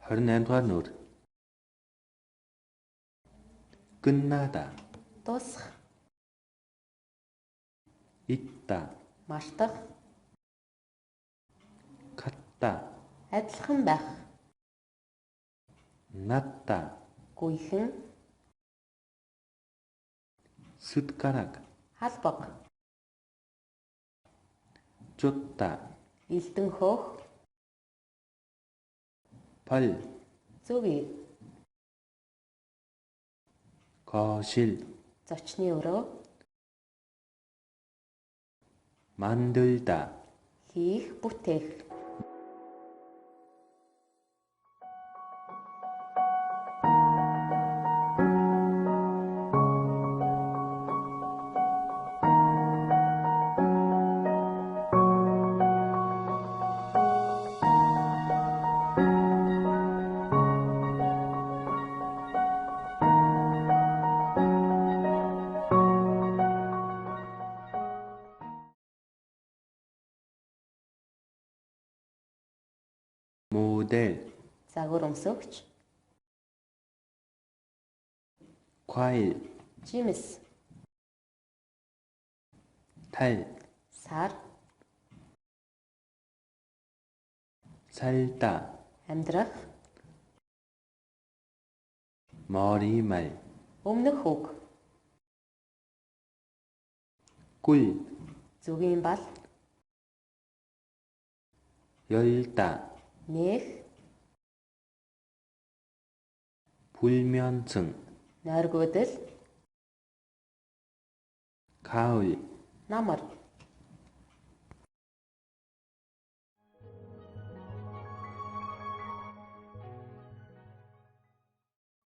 28 дугаар нүүр. 끝나다, дуусах, 있다, мартах, 같다, адилхан байх, 낫다, гүйхэн, 숟가락, халбаг, 쫓다, элдэн хөөх, 벌, зөвий, 거실, зочны өрөө, 만들다, хийх, бүтээх. 모델, Загвар өмсөгч, 과일, жимс, 탈, сар, 살다, амьдрах, 머리말, өмнөх үг, 꿀, зүгийн бал, 열다, нээх, 불면증, нойргүйдэл, 가을, намар,